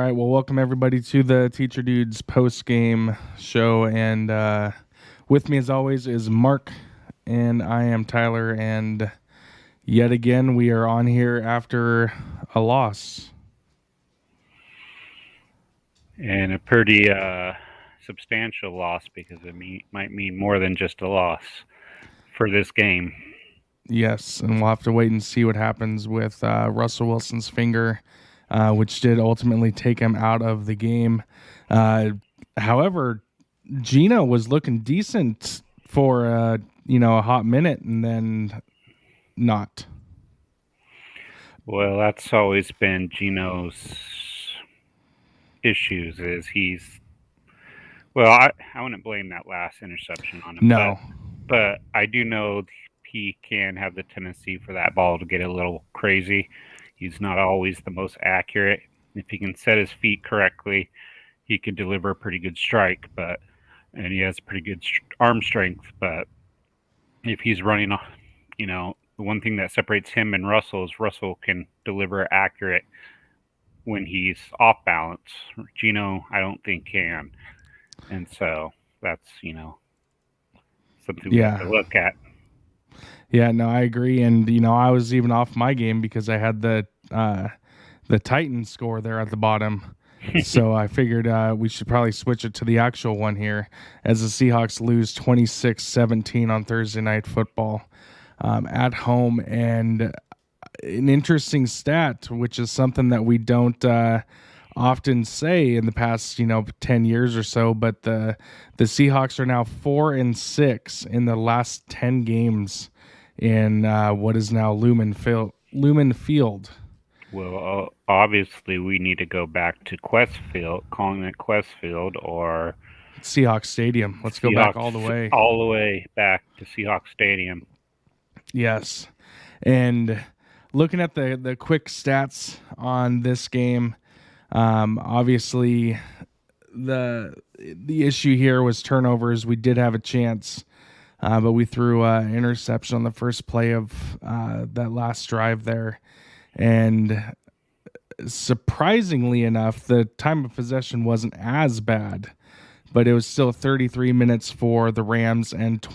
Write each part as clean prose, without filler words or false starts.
right. Well, welcome everybody to the Teacher Dudes post-game show. And with me, as always, is Mark, and I am Tyler. And yet again, we are on here after a loss. And a pretty substantial loss, because it might mean more than just a loss for this game. Yes, and we'll have to wait and see what happens with Russell Wilson's finger, which did ultimately take him out of the game. However, Gino was looking decent for a hot minute, and then not. Well, that's always been Gino's issues. I wouldn't blame that last interception on him. No, but I do know he can have the tendency for that ball to get a little crazy. He's not always the most accurate. If he can set his feet correctly, he could deliver a pretty good strike, and he has pretty good arm strength. But if he's running off, the one thing that separates him and Russell is Russell can deliver accurate when he's off balance. Gino, I don't think can. And so that's, something we have to look at. Yeah, no, I agree. And, I was even off my game because I had the Titans score there at the bottom. So I figured we should probably switch it to the actual one here, as the Seahawks lose 26-17 on Thursday Night Football at home. And an interesting stat, which is something that we don't often say in the past 10 years or so, but the Seahawks are now 4-6 in the last 10 games in what is now Lumen Field. Well, obviously we need to go back to calling it Quest Field or Seahawks Stadium. Let's go back all the way back to Seahawks Stadium. Yes. And looking at the quick stats on this game, obviously the issue here was turnovers. We did have a chance, but we threw an interception on the first play of that last drive there. And surprisingly enough, the time of possession wasn't as bad, but it was still 33 minutes for the Rams and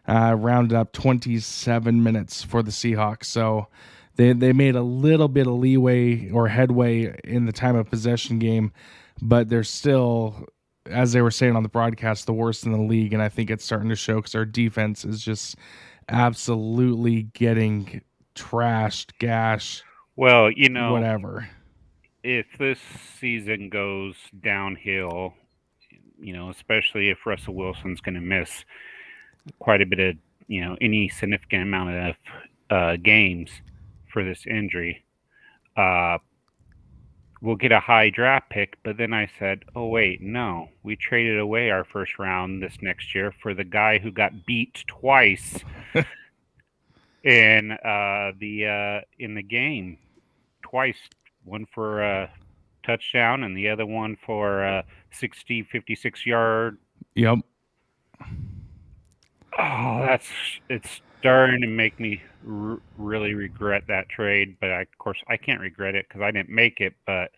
rounded up 27 minutes for the Seahawks. So they made a little bit of leeway or headway in the time of possession game, but they're still, as they were saying on the broadcast, the worst in the league. And I think it's starting to show because our defense is just absolutely getting trashed, gashed. Well, whatever. If this season goes downhill, especially if Russell Wilson's going to miss quite a bit of, any significant amount of games for this injury, we'll get a high draft pick. But then I said, oh, wait, no, we traded away our first round this next year for the guy who got beat twice in the game. Twice, one for a touchdown and the other one for a 56-yard. Yep. Oh, it's starting to make me really regret that trade. But of course, I can't regret it because I didn't make it. But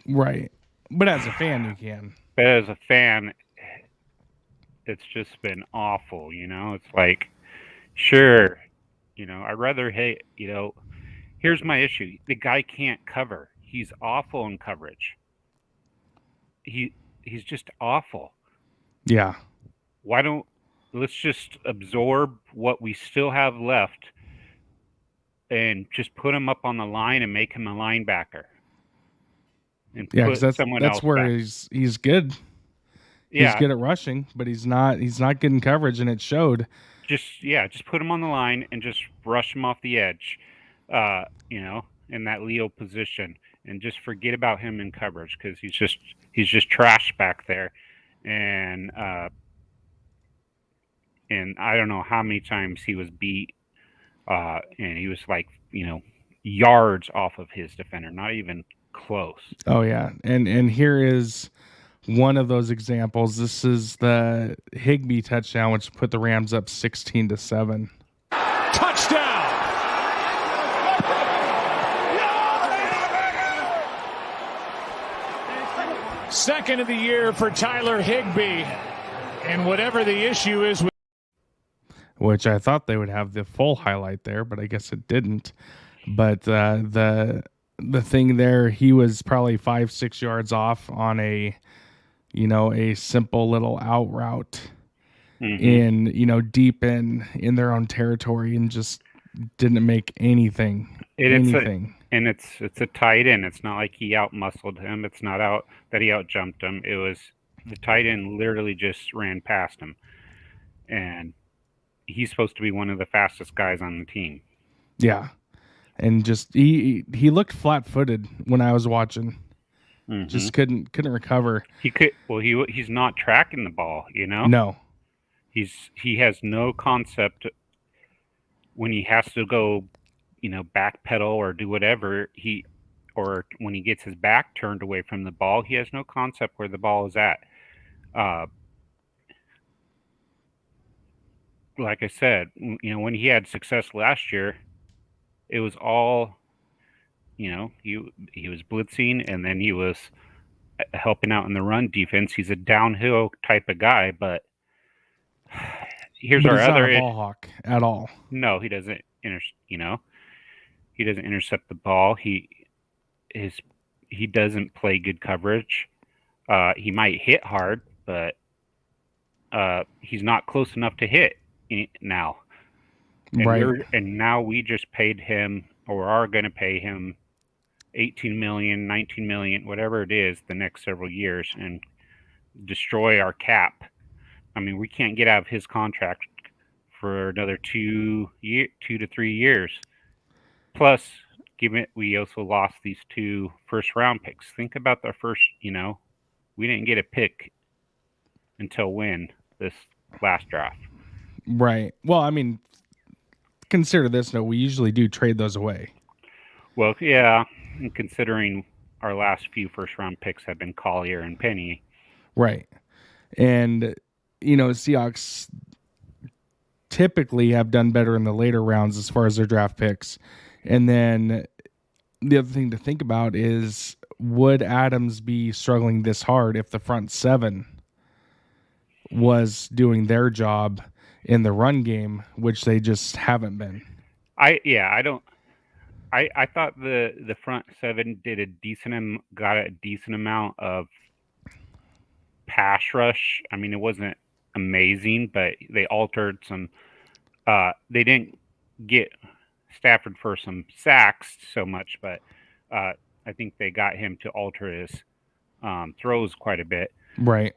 right. But as a fan, you can. But as a fan, it's just been awful. It's like, sure, I'd rather here's my issue. The guy can't cover. He's awful in coverage. He's just awful. Yeah. Let's just absorb what we still have left and just put him up on the line and make him a linebacker. And because that's where back. He's good. Yeah. He's good at rushing, but he's not good in coverage, and it showed. Just put him on the line and just rush him off the edge, in that Leo position, and just forget about him in coverage because he's just trash back there, and I don't know how many times he was beat, and he was like yards off of his defender, not even close. Oh yeah, and here is one of those examples. This is the Higbee touchdown, which put the Rams up 16-7. Touchdown! Second of the year for Tyler Higbee. And whatever the issue is with, which I thought they would have the full highlight there, but I guess it didn't. But the thing there, he was probably 5-6 yards off on a simple little out route in deep in their own territory, and just didn't make anything. It's a tight end. It's not like he out muscled him. It's not out that he out jumped him. It was the tight end literally just ran past him, and he's supposed to be one of the fastest guys on the team. Yeah, and just he looked flat-footed when I was watching. Just couldn't recover. He's not tracking the ball. No. He has no concept when he has to go, backpedal or do whatever, or when he gets his back turned away from the ball, he has no concept where the ball is at. Like I said, when he had success last year, it was all, he was blitzing, and then he was helping out in the run defense. He's a downhill type of guy, but he's not a ball hawk at all. No, he doesn't. He doesn't intercept the ball. He doesn't play good coverage. He might hit hard, but he's not close enough to hit now. And now we just paid him, or are going to pay him, $18 million, $19 million, whatever it is, the next several years, and destroy our cap. I mean, we can't get out of his contract for another 2 to 3 years. Plus, we also lost these 2 first-round picks. Think about the first. We didn't get a pick until when? This last draft. Right. Well, I mean, consider this. No, we usually do trade those away. Well, yeah, and considering our last few first-round picks have been Collier and Penny. Right. And, Seahawks typically have done better in the later rounds as far as their draft picks. And then the other thing to think about is, would Adams be struggling this hard if the front 7 was doing their job in the run game, which they just haven't been? I thought the front 7 got a decent amount of pass rush. I mean, it wasn't amazing, but they altered some. They didn't get Stafford for some sacks so much, but I think they got him to alter his throws quite a bit. Right.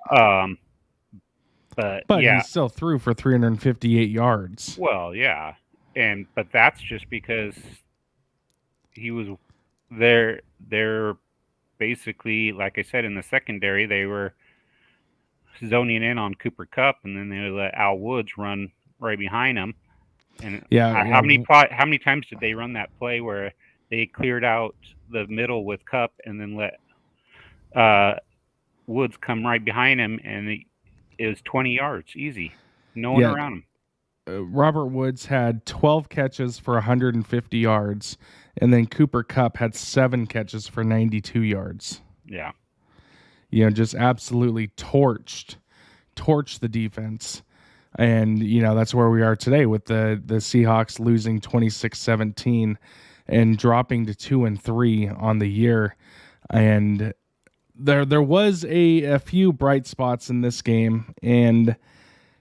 But yeah, he still threw for 358 yards. Well, yeah, but that's just because he was there. They're basically, like I said, in the secondary, they were zoning in on Cooper Kupp, and then they let Al Woods run right behind him. And how many times did they run that play where they cleared out the middle with Kupp and then let Woods come right behind him, and it was 20 yards easy, no one around him. Robert Woods had 12 catches for 150 yards, and then Cooper Kupp had 7 catches for 92 yards. Yeah. Just absolutely torched the defense. And, that's where we are today with the Seahawks losing 26-17 and dropping to 2-3 on the year. And there was a few bright spots in this game, and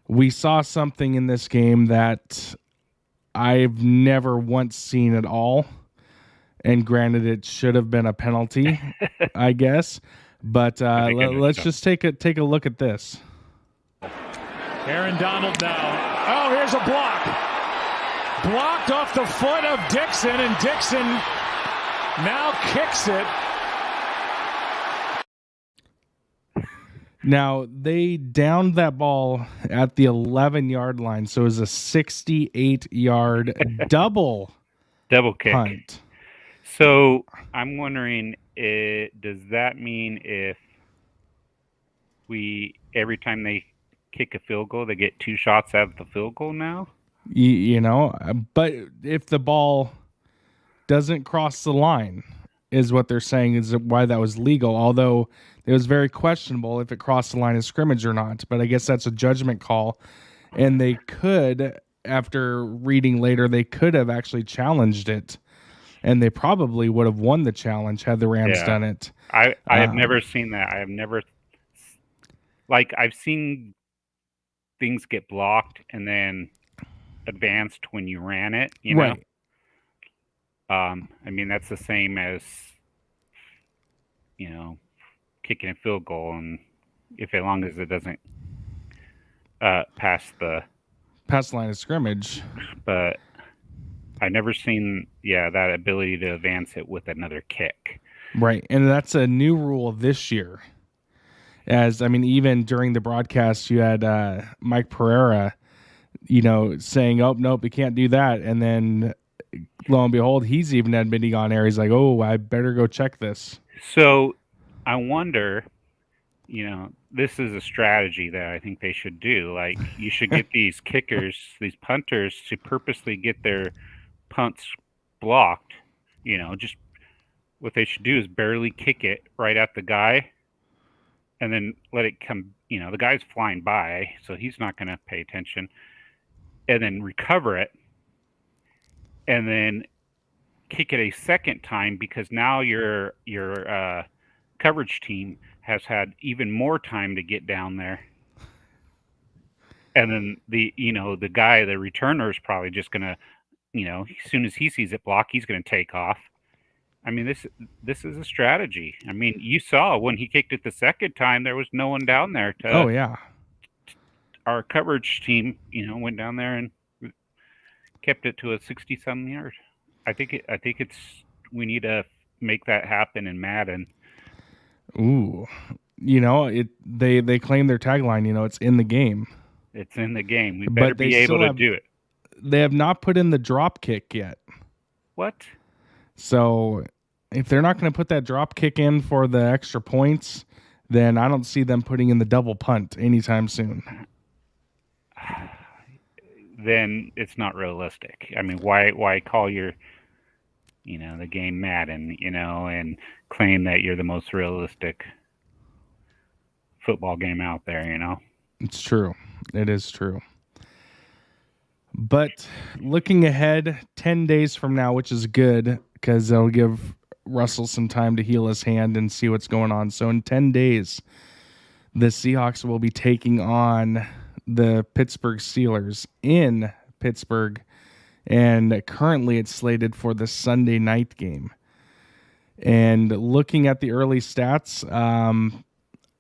we saw something in this game that I've never once seen at all. And granted, it should have been a penalty, I guess. But let's just take a look at this. Aaron Donald now. Oh, here's a block. Blocked off the foot of Dixon, and Dixon now kicks it. Now, they downed that ball at the 11-yard line, so it was a 68-yard double kick. Punt. So I'm wondering, does that mean if every time they kick a field goal, they get 2 shots out of the field goal now? But if the ball doesn't cross the line, is what they're saying is why that was legal. Although It was very questionable if it crossed the line of scrimmage or not, but I guess that's a judgment call. And they could, after reading later, they could have actually challenged it, and they probably would have won the challenge had the Rams done it. I have never seen that. I have never, like, I've seen things get blocked and then advanced when you ran it, you know? Right. I mean, that's the same as, kicking a field goal, and as long as it doesn't pass the line of scrimmage. But I've never seen, that ability to advance it with another kick. Right, and that's a new rule this year. Even during the broadcast, you had Mike Pereira, saying, "Oh, nope, we can't do that," and then lo and behold, he's even admitting on air. He's like, "Oh, I better go check this." So I wonder, this is a strategy that I think they should do. Like, you should get these kickers, these punters, to purposely get their punts blocked. Just what they should do is barely kick it right at the guy and then let it come. The guy's flying by, so he's not going to pay attention, and then recover it and then kick it a second time, because now your coverage team has had even more time to get down there. And then the guy, the returner, is probably just going to, as soon as he sees it block, he's going to take off. I mean, this is a strategy. I mean, you saw when he kicked it the second time, there was no one down there to. Oh yeah. Our coverage team, went down there and kept it to a 60-some yard. I think we need to make that happen in Madden. Ooh, they claim their tagline. It's in the game. It's in the game. We better be able to do it. They have not put in the drop kick yet. What? So if they're not going to put that drop kick in for the extra points, then I don't see them putting in the double punt anytime soon. Then it's not realistic. I mean, why call your, the game Madden, and claim that you're the most realistic football game out there, It's true. It is true. But looking ahead, 10 days from now, which is good because it'll give Russell some time to heal his hand and see what's going on. So in 10 days, the Seahawks will be taking on the Pittsburgh Steelers in Pittsburgh, and currently it's slated for the Sunday night game. And looking at the early stats,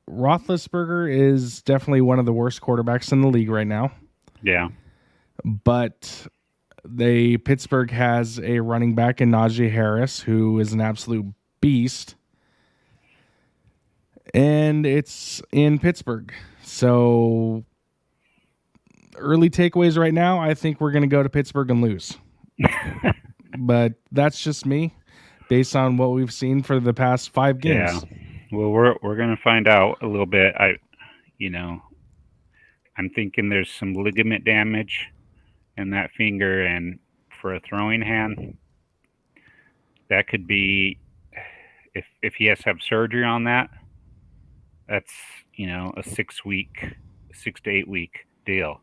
Roethlisberger is definitely one of the worst quarterbacks in the league right now. Yeah. But Pittsburgh has a running back in Najee Harris, who is an absolute beast. And it's in Pittsburgh. So early takeaways right now, I think we're going to go to Pittsburgh and lose. But that's just me based on what we've seen for the past 5 games. Yeah. Well, we're going to find out a little bit. I'm thinking there's some ligament damage in that finger, and for a throwing hand, that could be, if he has to have surgery on that, that's, a 6 to 8 week deal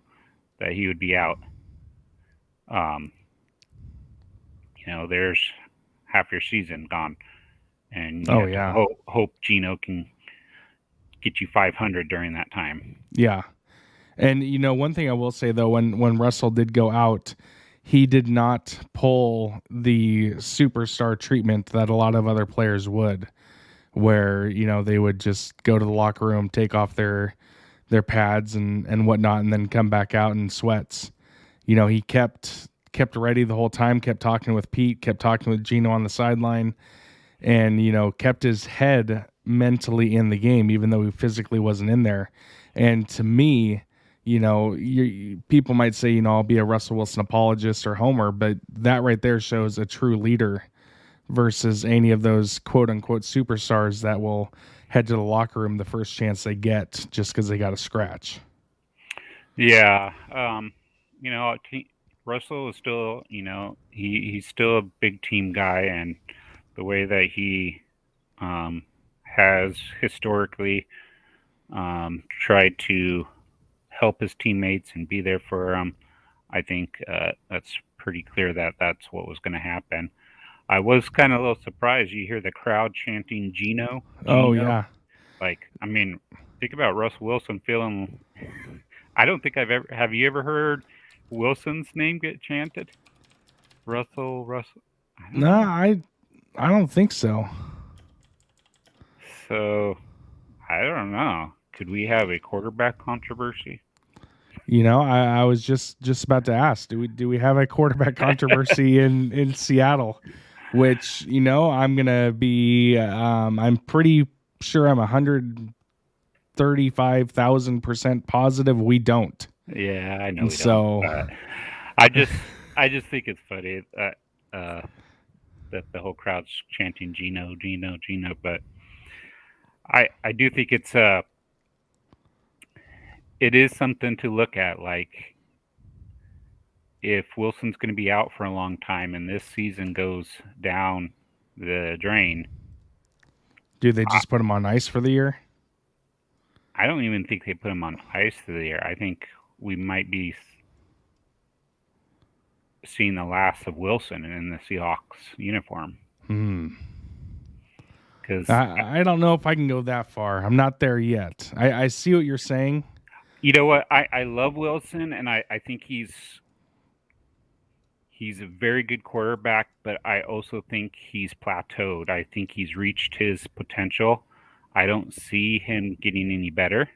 that he would be out. There's half your season gone, and hope Gino can get you 500 during that time. Yeah. And, one thing I will say, though, when Russell did go out, he did not pull the superstar treatment that a lot of other players would, where, they would just go to the locker room, take off their pads and whatnot, and then come back out in sweats. He kept ready the whole time, kept talking with Pete, kept talking with Gino on the sideline, and, kept his head mentally in the game, even though he physically wasn't in there. And to me, people might say, I'll be a Russell Wilson apologist or homer, but that right there shows a true leader versus any of those quote unquote superstars that will head to the locker room the first chance they get just because they got a scratch. Yeah. Russell is still, he's still a big team guy, and the way that he has historically tried to help his teammates and be there for them. I think that's pretty clear that that's what was going to happen. I was kind of a little surprised. You hear the crowd chanting Geno. Oh yeah. Like, I mean, think about Russell Wilson feeling. I don't think I've ever. Have you ever heard Wilson's name get chanted? Russell. No, I don't think so. So, I don't know. Could we have a quarterback controversy? You know, I was just about to ask, do we have a quarterback controversy in Seattle? Which, you know, I'm gonna be I'm pretty sure I'm 135,000% positive we don't. Yeah, I know we So don't. I just think it's funny that that the whole crowd's chanting Geno, Geno, Geno. But I do think it is something to look at. Like, if Wilson's going to be out for a long time and this season goes down the drain, do they just put him on ice for the year? I don't even think they put him on ice for the year. I think we might be seeing the last of Wilson in the Seahawks uniform. Because I don't know if I can go that far. I'm not there yet. I see what you're saying. You know what? I love Wilson, and I think he's a very good quarterback, but I also think he's plateaued. I think he's reached his potential. I don't see him getting any better.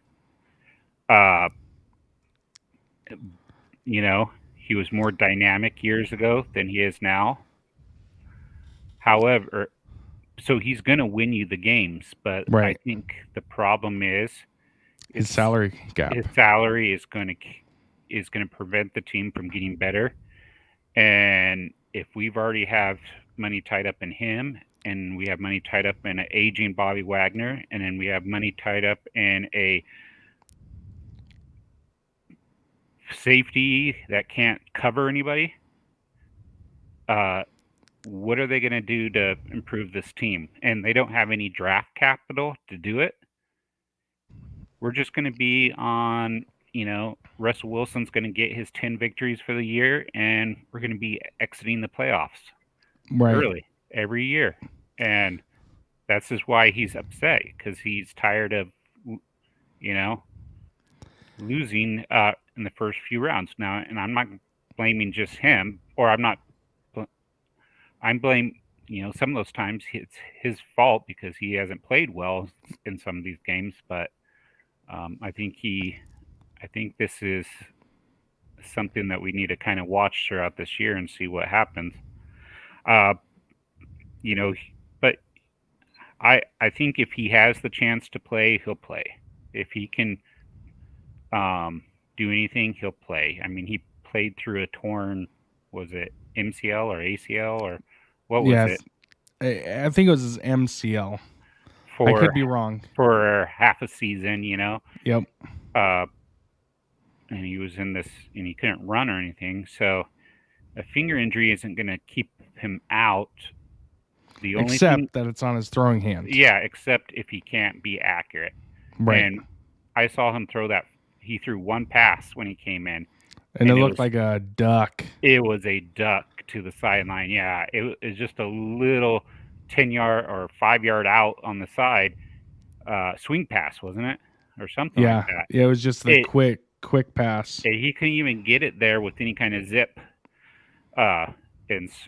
You know, he was more dynamic years ago than he is now. However, so he's going to win you the games, but Right. I think the problem is His salary gap. His salary is going to prevent the team from getting better. And if we've already have money tied up in him, and we have money tied up in an aging Bobby Wagner, and then we have money tied up in a safety that can't cover anybody, what are they going to do to improve this team? And they don't have any draft capital to do it. We're just going to be on, you know, Russell Wilson's going to get his 10 victories for the year, and we're going to be exiting the playoffs early every year. And that's just why he's upset, because he's tired of, you know, losing in the first few rounds. Now, and I'm not blaming just him, or I'm blaming, you know, some of those times it's his fault because he hasn't played well in some of these games. But I think this is something that we need to kind of watch throughout this year and see what happens. You know, but I think if he has the chance to play, he'll play. If he can do anything, he'll play. I mean, he played through a torn, was it MCL or ACL or what was it? I think it was his MCL. I could be wrong. For half a season, you know. Yep. And he was in this, and he couldn't run or anything. So a finger injury isn't going to keep him out. The only except that it's on his throwing hand. Yeah, except if he can't be accurate. Right. And I saw him throw that. He threw one pass when he came in. And it looked like a duck. It was a duck to the sideline. Yeah, it was just a little 10-yard or 5-yard out on the side swing pass, wasn't it? Or something like that. Yeah, it was just the quick pass. He couldn't even get it there with any kind of zip. And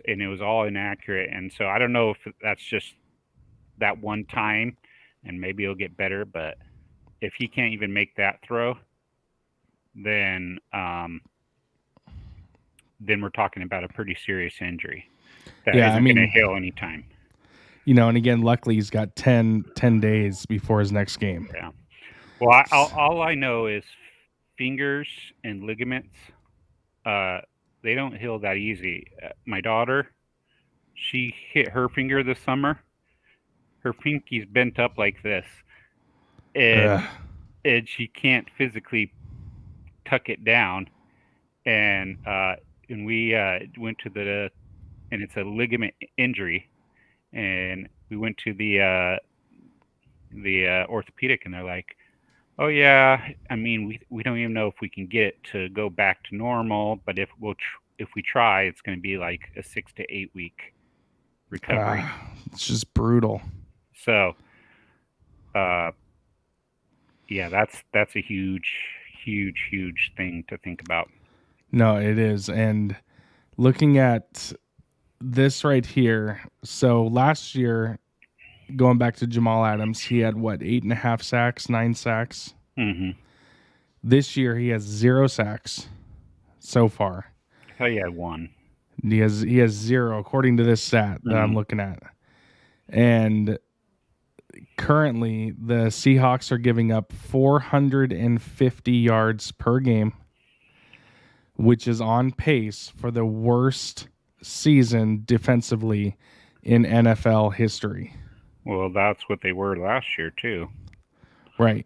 it was all inaccurate. And so I don't know if that's just that one time, and maybe it'll get better. But if he can't even make that throw, then we're talking about a pretty serious injury that isn't going to heal anytime. You know, and again, luckily he's got 10 days before his next game. Yeah. Well, all I know is fingers and ligaments, they don't heal that easy. My daughter, she hit her finger this summer. Her pinky's bent up like this, and she can't physically tuck it down. And we went to and it's a ligament injury, and we went to the the orthopedic, and they're like, "Oh yeah, I mean, we don't even know if we can get it to go back to normal, but if we try, it's going to be like a 6 to 8 week recovery." It's just brutal. So, yeah, that's a huge thing to think about. No, it is. And looking at this right here, so last year, going back to Jamal Adams, he had what, 8.5 sacks, 9 sacks. Mm-hmm. This year he has 0 sacks so far. I thought you had 1. He has 0 according to this stat that I'm looking at. And currently the Seahawks are giving up 450 yards per game, which is on pace for the worst season defensively in NFL history. Well, that's what they were last year too. Right.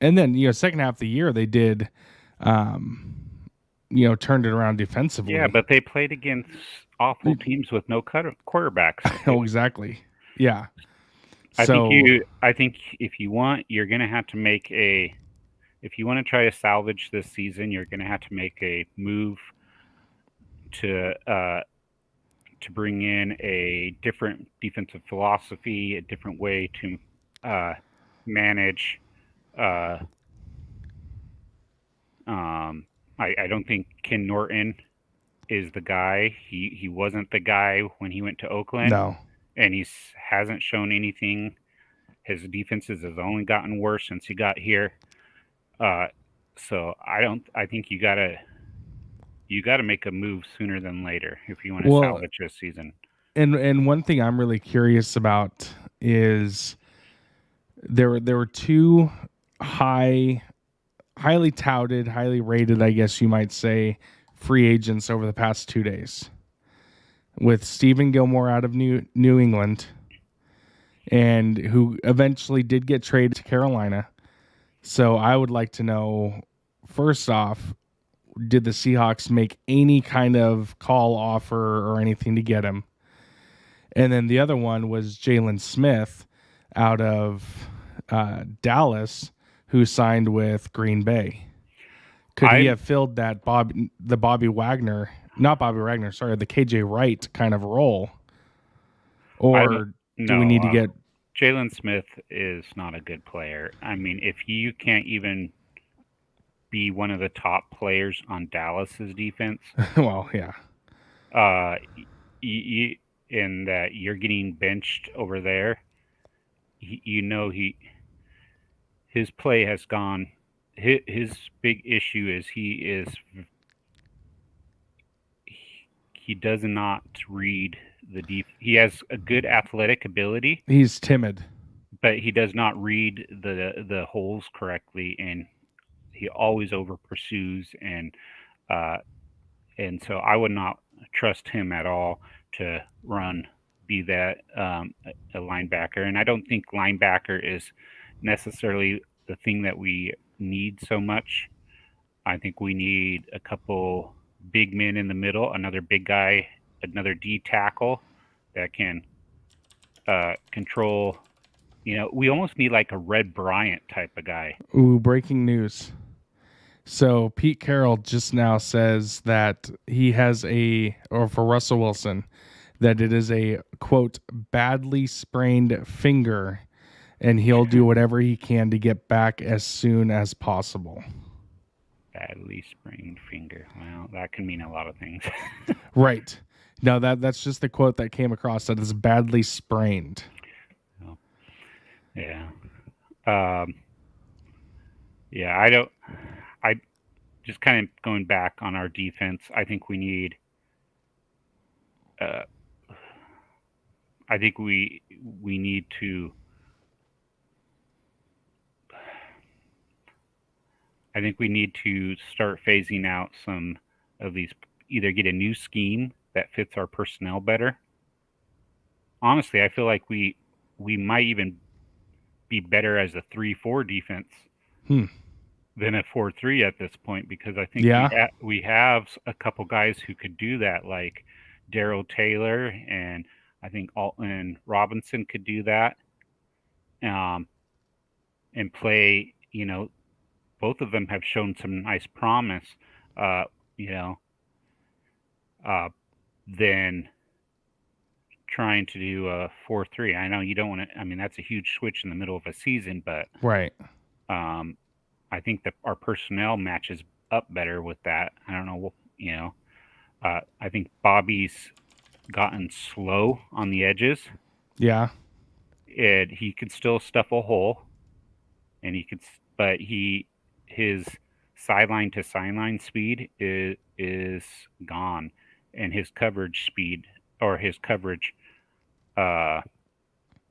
And then, second half of the year they did turned it around defensively. Yeah, but they played against awful teams with no quarterbacks. Oh, exactly. Yeah. I think if you want, you're going to have to make if you want to try to salvage this season, you're going to have to make a move to bring in a different defensive philosophy, a different way to manage. I don't think Ken Norton is the guy. He wasn't the guy when he went to Oakland. No. And he hasn't shown anything. His defenses has only gotten worse since he got here. So I think you gotta make a move sooner than later if you want to salvage this season. And one thing I'm really curious about is there were 2 highly touted, highly rated, I guess you might say, free agents over the past 2 days, with Stephen Gilmore out of New England, and who eventually did get traded to Carolina. So I would like to know, first off, did the Seahawks make any kind of call, offer, or anything to get him? And then the other one was Jalen Smith out of Dallas, who signed with Green Bay. Could he have filled that the KJ Wright kind of role? Or do we need to get... Jalen Smith is not a good player. I mean, if you can't even be one of the top players on Dallas's defense... well, yeah. In that you're getting benched over there, his play has gone... His big issue is he does not read the deep. He has a good athletic ability. He's timid, but he does not read the holes correctly, and he always over pursues, and so I would not trust him at all to be that a linebacker. And I don't think linebacker is necessarily the thing that we need so much. I think we need a couple big men in the middle, another big guy, another D tackle that can control. We almost need like a Red Bryant type of guy. Ooh, breaking news. So Pete Carroll just now says that he has for Russell Wilson, that it is a, quote, badly sprained finger, and he'll do whatever he can to get back as soon as possible. Badly sprained finger. Well, that can mean a lot of things. Right. No, that's just the quote that came across, that is badly sprained. Oh. Yeah. Yeah, I just kind of going back on our defense, I think we need need to I think we need to start phasing out some of these, either get a new scheme that fits our personnel better. Honestly, I feel like we might even be better as a 3-4 defense than a 4-3 at this point, because I think we have a couple guys who could do that, like Darryl Taylor, and I think Alton Robinson could do that. and play, both of them have shown some nice promise, than trying to do a 4-3. I know you don't want to. I mean, that's a huge switch in the middle of a season, but Right. I think that our personnel matches up better with that. I don't know. I think Bobby's gotten slow on the edges. Yeah. He could still stuff a hole, and but his sideline to sideline speed is gone, and his coverage speed or his coverage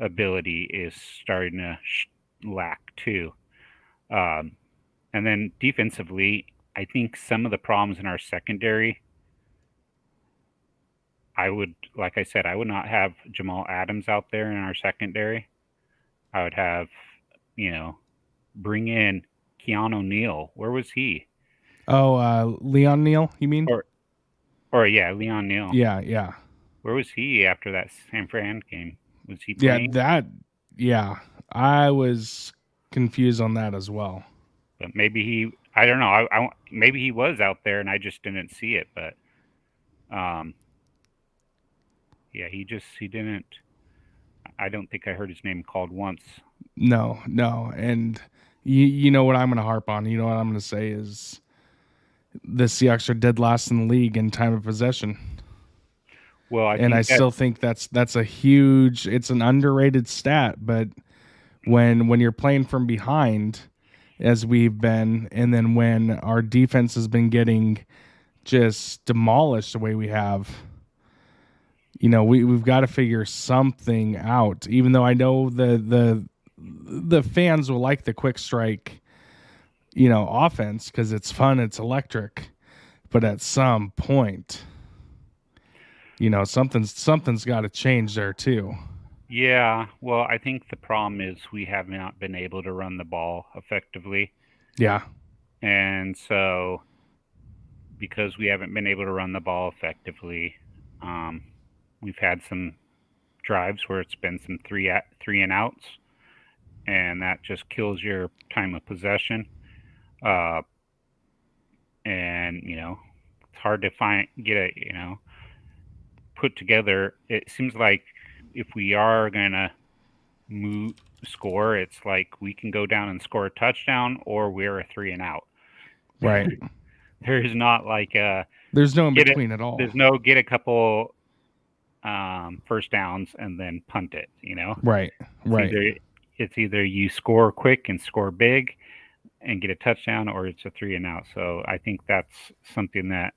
ability is starting to lack too. And then defensively, I think some of the problems in our secondary, like I said, I would not have Jamal Adams out there in our secondary. I would have, bring in Keanu Neal. Where was he? Oh, Leon Neal, you mean? Or yeah, Leon Neal. Yeah. Where was he after that San Fran game? Was he playing? I was confused on that as well. But maybe I don't know. Maybe he was out there and I just didn't see it. But, yeah, he didn't. I don't think I heard his name called once. No. And you know what I'm going to harp on. You know what I'm going to say is the Seahawks are dead last in the league in time of possession. Well, I still think that's a huge. It's an underrated stat, but when you're playing from behind, as we've been, and then when our defense has been getting just demolished the way we have, we've got to figure something out. Even though I know the fans will like the quick strike, offense because it's fun, it's electric, but at some point, something's got to change there too. Yeah, well, I think the problem is we have not been able to run the ball effectively. Yeah. And so because we haven't been able to run the ball effectively, we've had some drives where it's been some three and outs, and that just kills your time of possession. And, it's hard to put together. It seems like if we are going to score, it's like we can go down and score a touchdown or we're a 3 and out. Right. There's not like there's no in between at all. There's no get a couple first downs and then punt it, Right. It's either you score quick and score big and get a touchdown, or it's a 3 and out. So I think that's something that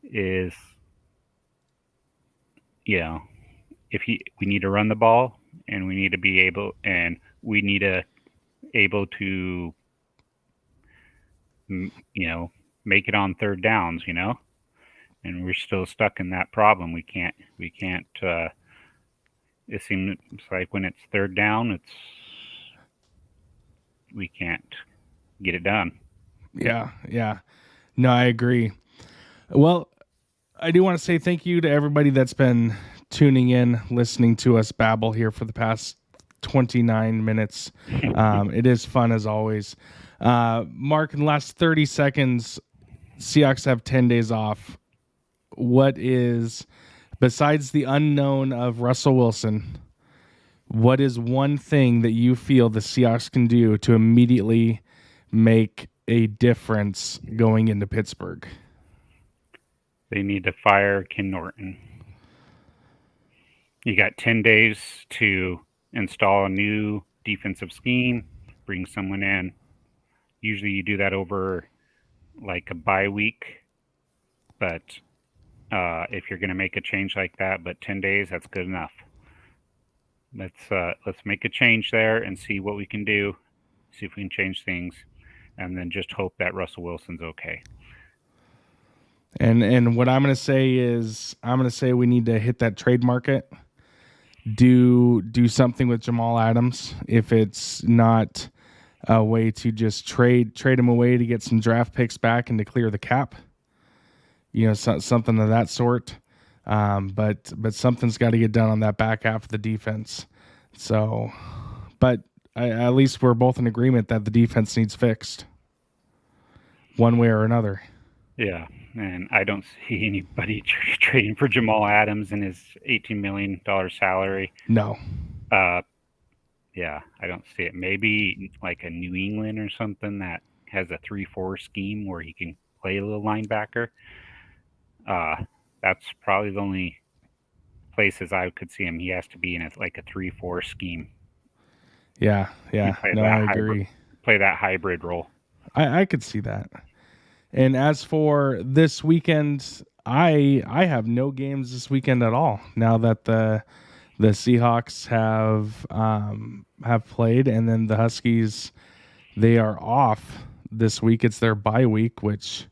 is, we need to run the ball, and we need to be able, and we need to to, make it on third downs, and we're still stuck in that problem. We can't, it seems like when it's third down, we can't get it done. Yeah. No, I agree. Well, I do want to say thank you to everybody that's been tuning in, listening to us babble here for the past 29 minutes. It is fun as always. Mark, in the last 30 seconds, Seahawks have 10 days off. What is, besides the unknown of Russell Wilson, what is one thing that you feel the Seahawks can do to immediately make a difference going into Pittsburgh? They need to fire Ken Norton. You got 10 days to install a new defensive scheme, bring someone in. Usually you do that over like a bye week, but if you're going to make a change like that, but 10 days, that's good enough. Let's make a change there and see what we can do, see if we can change things, and then just hope that Russell Wilson's okay. And what I'm going to say is, we need to hit that trade market. Do something with Jamal Adams. If it's not a way to just trade him away to get some draft picks back and to clear the cap, something of that sort. But something's got to get done on that back half of the defense. So, but at least we're both in agreement that the defense needs fixed one way or another. Yeah, and I don't see anybody trading for Jamal Adams and his $18 million salary. No. Yeah, I don't see it. Maybe like a New England or something that has a 3-4 scheme where he can play a little linebacker. That's probably the only places I could see him. He has to be in a 3-4 scheme. Yeah. No, I agree. Play that hybrid role. I could see that. And as for this weekend, I have no games this weekend at all. Now that the Seahawks have played, and then the Huskies, they are off this week. It's their bye week, which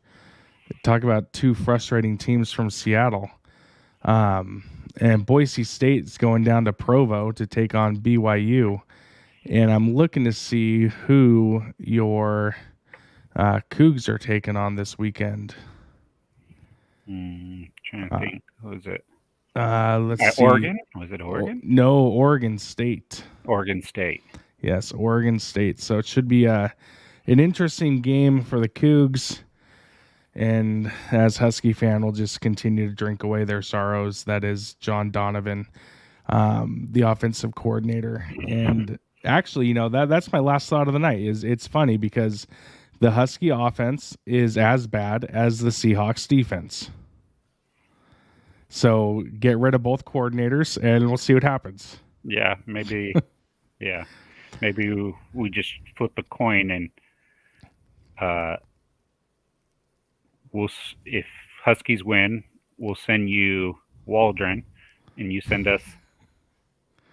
talk about two frustrating teams from Seattle. And Boise State's going down to Provo to take on BYU. And I'm looking to see who your Cougs are taking on this weekend. Trying to think. Who is it? Let's see. Oregon? Was it Oregon? No, Oregon State. Oregon State. Yes, Oregon State. So it should be an interesting game for the Cougs. And as Husky fan, we'll just continue to drink away their sorrows. That is John Donovan, the offensive coordinator. And actually, that's my last thought of the night. It's funny because the Husky offense is as bad as the Seahawks defense. So get rid of both coordinators, and we'll see what happens. Yeah, maybe. Yeah, maybe we just flip a coin, and if Huskies win, we'll send you Waldron, and you send us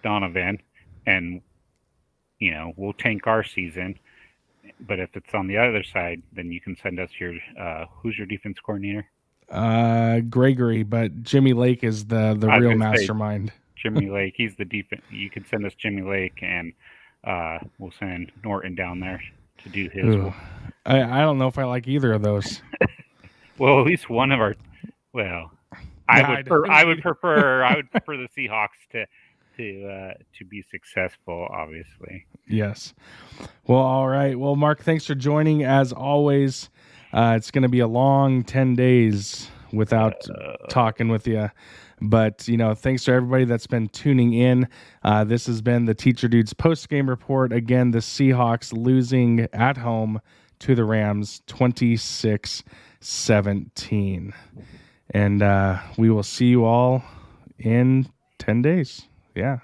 Donovan, and we'll tank our season. But if it's on the other side, then you can send us your who's your defense coordinator? Gregory, but Jimmy Lake is the real mastermind. Jimmy Lake, he's the defense. You can send us Jimmy Lake, and we'll send Norton down there to do his. I don't know if I like either of those. Well, at least one of our. Well, I would prefer the Seahawks to be successful, obviously. Yes. Well, all right. Well, Mark, thanks for joining. As always, it's going to be a long 10 days without talking with you. But, thanks to everybody that's been tuning in. This has been the Teacher Dudes post-game report. Again, the Seahawks losing at home to the Rams 26-17. And we will see you all in 10 days. Yeah.